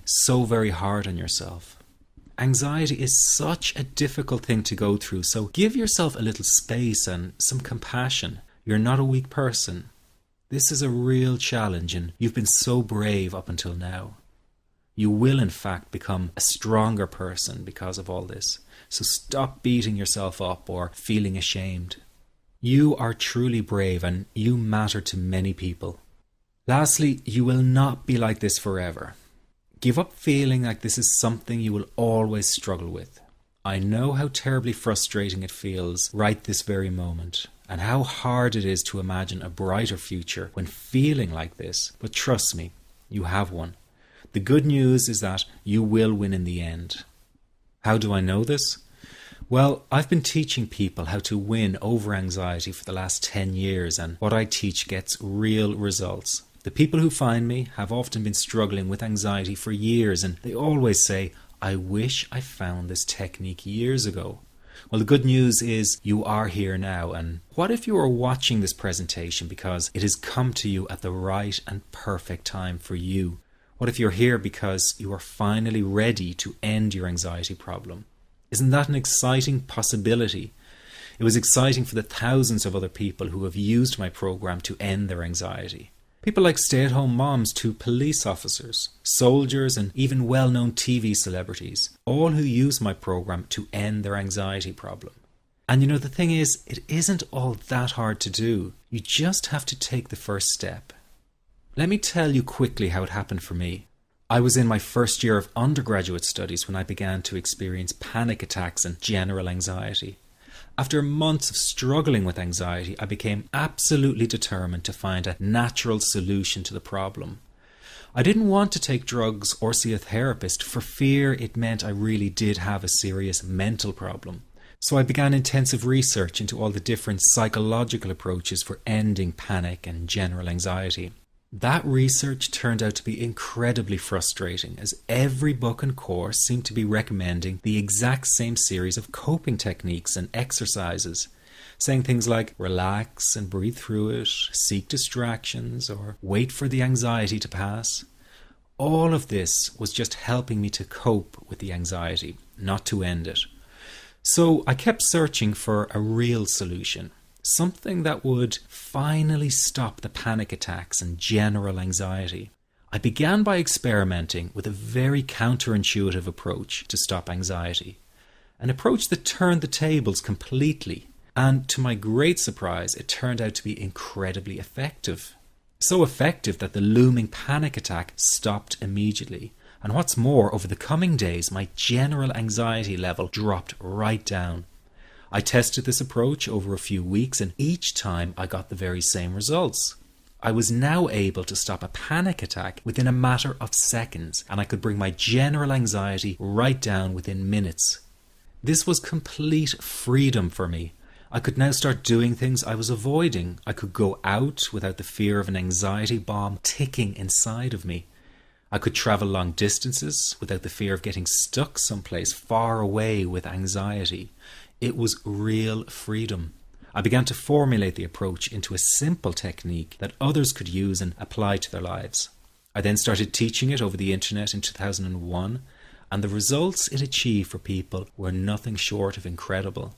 so very hard on yourself. Anxiety is such a difficult thing to go through, so give yourself a little space and some compassion. You're not a weak person. This is a real challenge, and you've been so brave up until now. You will in fact become a stronger person because of all this. So stop beating yourself up or feeling ashamed. You are truly brave and you matter to many people. Lastly, you will not be like this forever. Give up feeling like this is something you will always struggle with. I know how terribly frustrating it feels right this very moment, and how hard it is to imagine a brighter future when feeling like this, but trust me, you have one. The good news is that you will win in the end. How do I know this? Well, I've been teaching people how to win over anxiety for the last 10 years, and what I teach gets real results. The people who find me have often been struggling with anxiety for years, and they always say, I wish I found this technique years ago. Well, the good news is you are here now, and what if you are watching this presentation because it has come to you at the right and perfect time for you? What if you're here because you are finally ready to end your anxiety problem? Isn't that an exciting possibility? It was exciting for the thousands of other people who have used my program to end their anxiety. People like stay-at-home moms to police officers, soldiers, and even well-known TV celebrities, all who use my program to end their anxiety problem. And you know, the thing is, it isn't all that hard to do. You just have to take the first step. Let me tell you quickly how it happened for me. I was in my first year of undergraduate studies when I began to experience panic attacks and general anxiety. After months of struggling with anxiety, I became absolutely determined to find a natural solution to the problem. I didn't want to take drugs or see a therapist for fear it meant I really did have a serious mental problem. So I began intensive research into all the different psychological approaches for ending panic and general anxiety. That research turned out to be incredibly frustrating, as every book and course seemed to be recommending the exact same series of coping techniques and exercises, saying things like relax and breathe through it, seek distractions, or wait for the anxiety to pass. All of this was just helping me to cope with the anxiety, not to end it. So I kept searching for a real solution. Something that would finally stop the panic attacks and general anxiety. I began by experimenting with a very counterintuitive approach to stop anxiety. An approach that turned the tables completely, and to my great surprise, it turned out to be incredibly effective. So effective that the looming panic attack stopped immediately. And what's more, over the coming days, my general anxiety level dropped right down. I tested this approach over a few weeks, and each time I got the very same results. I was now able to stop a panic attack within a matter of seconds, and I could bring my general anxiety right down within minutes. This was complete freedom for me. I could now start doing things I was avoiding. I could go out without the fear of an anxiety bomb ticking inside of me. I could travel long distances without the fear of getting stuck someplace far away with anxiety. It was real freedom. I began to formulate the approach into a simple technique that others could use and apply to their lives. I then started teaching it over the internet in 2001, and the results it achieved for people were nothing short of incredible.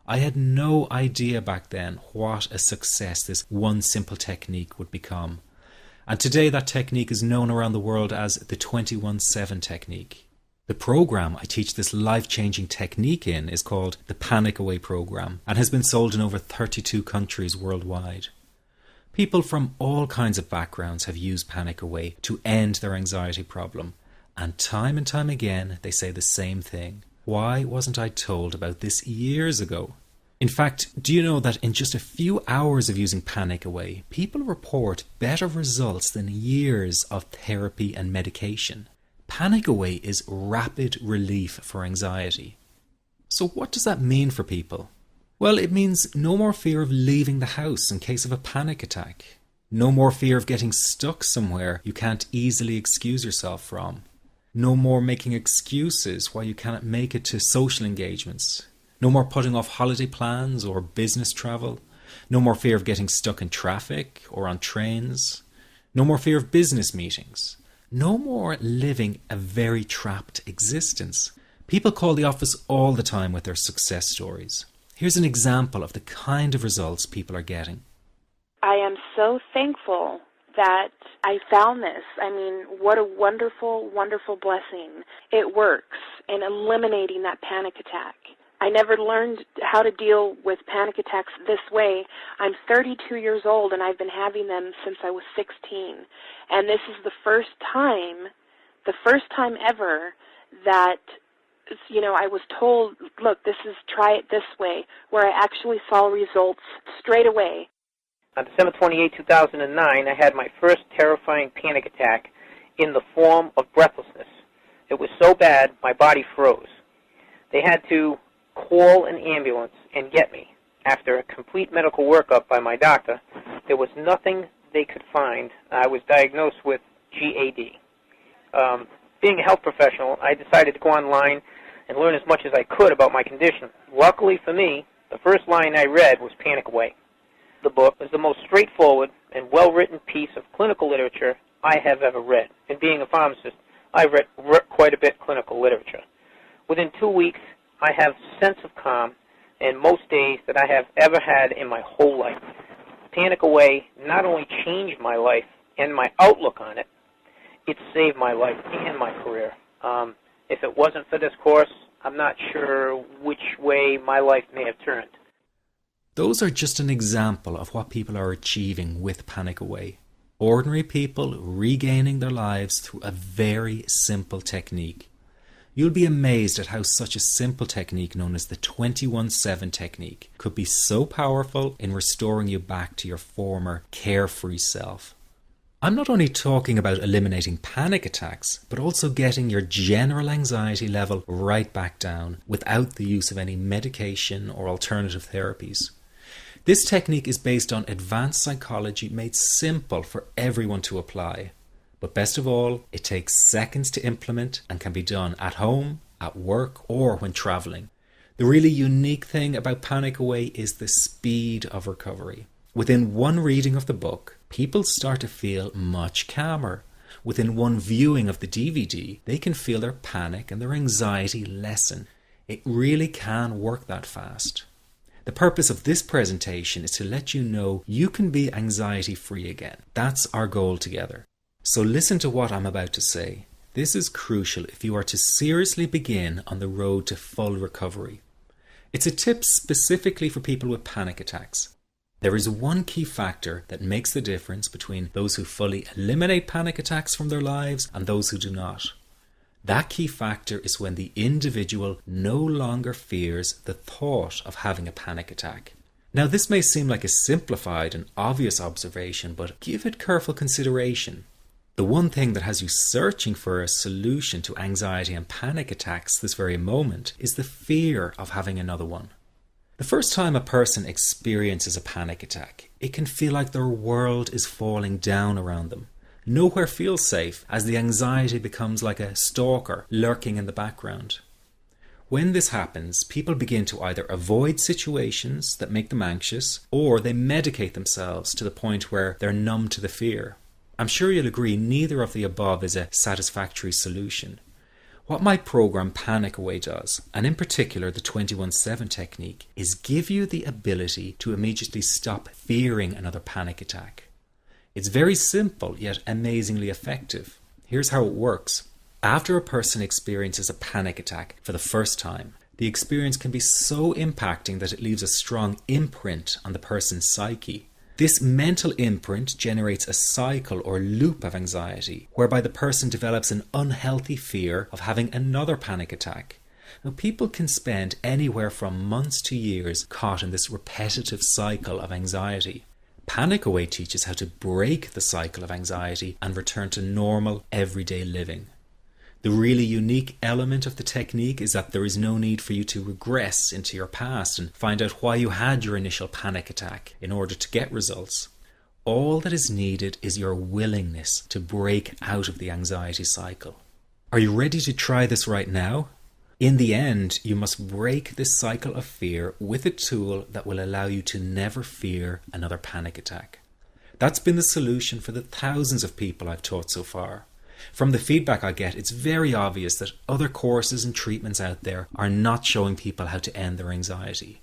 I had no idea back then what a success this one simple technique would become. And today that technique is known around the world as the 21-7 technique. The program I teach this life-changing technique in is called the Panic Away program and has been sold in over 32 countries worldwide. People from all kinds of backgrounds have used Panic Away to end their anxiety problem, and time again they say the same thing. Why wasn't I told about this years ago? In fact, do you know that in just a few hours of using Panic Away, people report better results than years of therapy and medication? Panic Away is rapid relief for anxiety. So what does that mean for people? Well, it means no more fear of leaving the house in case of a panic attack. No more fear of getting stuck somewhere you can't easily excuse yourself from. No more making excuses why you cannot make it to social engagements. No more putting off holiday plans or business travel. No more fear of getting stuck in traffic or on trains. No more fear of business meetings. No more living a very trapped existence. People call the office all the time with their success stories. Here's an example of the kind of results people are getting. I am so thankful that I found this. I mean, what a wonderful, wonderful blessing. It works in eliminating that panic attack. I never learned how to deal with panic attacks this way. I'm 32 years old, and I've been having them since I was 16. And this is the first time ever that, I was told, look, try it this way, where I actually saw results straight away. On December 28, 2009, I had my first terrifying panic attack in the form of breathlessness. It was so bad, my body froze. They had to call an ambulance and get me. After a complete medical workup by my doctor, there was nothing they could find. I was diagnosed with GAD. Being a health professional, I decided to go online and learn as much as I could about my condition. Luckily for me, the first line I read was Panic Away. The book is the most straightforward and well-written piece of clinical literature I have ever read. And being a pharmacist, I've read quite a bit of clinical literature. Within 2 weeks, I have a sense of calm and most days that I have ever had in my whole life. Panic Away not only changed my life and my outlook on it, it saved my life and my career. If it wasn't for this course, I'm not sure which way my life may have turned. Those are just an example of what people are achieving with Panic Away. Ordinary people regaining their lives through a very simple technique. You'll be amazed at how such a simple technique known as the 21-7 technique could be so powerful in restoring you back to your former carefree self. I'm not only talking about eliminating panic attacks, but also getting your general anxiety level right back down without the use of any medication or alternative therapies. This technique is based on advanced psychology made simple for everyone to apply. But best of all, it takes seconds to implement and can be done at home, at work, or when traveling. The really unique thing about Panic Away is the speed of recovery. Within one reading of the book, people start to feel much calmer. Within one viewing of the DVD, they can feel their panic and their anxiety lessen. It really can work that fast. The purpose of this presentation is to let you know you can be anxiety-free again. That's our goal together. So listen to what I'm about to say. This is crucial if you are to seriously begin on the road to full recovery. It's a tip specifically for people with panic attacks. There is one key factor that makes the difference between those who fully eliminate panic attacks from their lives and those who do not. That key factor is when the individual no longer fears the thought of having a panic attack. Now, this may seem like a simplified and obvious observation, but give it careful consideration. The one thing that has you searching for a solution to anxiety and panic attacks this very moment is the fear of having another one. The first time a person experiences a panic attack, it can feel like their world is falling down around them. Nowhere feels safe as the anxiety becomes like a stalker lurking in the background. When this happens, people begin to either avoid situations that make them anxious, or they medicate themselves to the point where they're numb to the fear. I'm sure you'll agree neither of the above is a satisfactory solution. What my program Panic Away does, and in particular the 21-7 technique, is give you the ability to immediately stop fearing another panic attack. It's very simple yet amazingly effective. Here's how it works. After a person experiences a panic attack for the first time, the experience can be so impacting that it leaves a strong imprint on the person's psyche. This mental imprint generates a cycle or loop of anxiety, whereby the person develops an unhealthy fear of having another panic attack. Now, people can spend anywhere from months to years caught in this repetitive cycle of anxiety. Panic Away teaches how to break the cycle of anxiety and return to normal, everyday living. The really unique element of the technique is that there is no need for you to regress into your past and find out why you had your initial panic attack in order to get results. All that is needed is your willingness to break out of the anxiety cycle. Are you ready to try this right now? In the end, you must break this cycle of fear with a tool that will allow you to never fear another panic attack. That's been the solution for the thousands of people I've taught so far. From the feedback I get, it's very obvious that other courses and treatments out there are not showing people how to end their anxiety.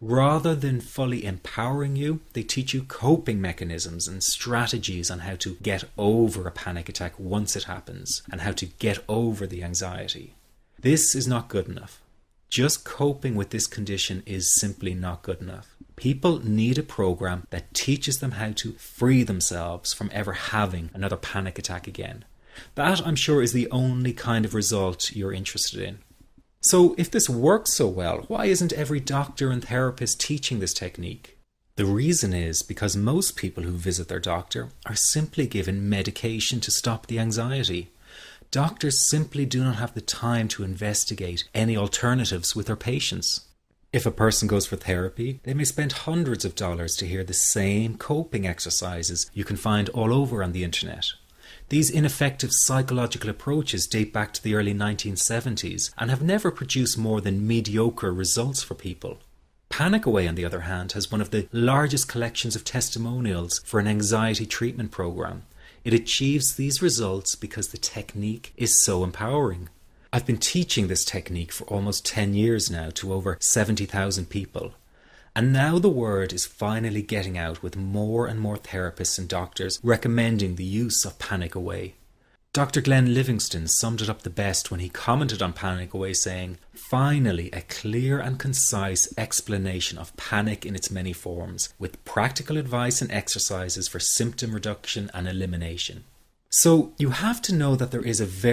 Rather than fully empowering you, they teach you coping mechanisms and strategies on how to get over a panic attack once it happens and how to get over the anxiety. This is not good enough. Just coping with this condition is simply not good enough. People need a program that teaches them how to free themselves from ever having another panic attack again. That, I'm sure, is the only kind of result you're interested in. So if this works so well, why isn't every doctor and therapist teaching this technique? The reason is because most people who visit their doctor are simply given medication to stop the anxiety. Doctors simply do not have the time to investigate any alternatives with their patients. If a person goes for therapy, they may spend hundreds of dollars to hear the same coping exercises you can find all over on the internet. These ineffective psychological approaches date back to the early 1970s and have never produced more than mediocre results for people. Panic Away, on the other hand, has one of the largest collections of testimonials for an anxiety treatment program. It achieves these results because the technique is so empowering. I've been teaching this technique for almost 10 years now to over 70,000 people. And now the word is finally getting out with more and more therapists and doctors recommending the use of Panic Away. Dr. Glenn Livingston summed it up the best when he commented on Panic Away saying, "Finally, a clear and concise explanation of panic in its many forms, with practical advice and exercises for symptom reduction and elimination." So you have to know that there is a very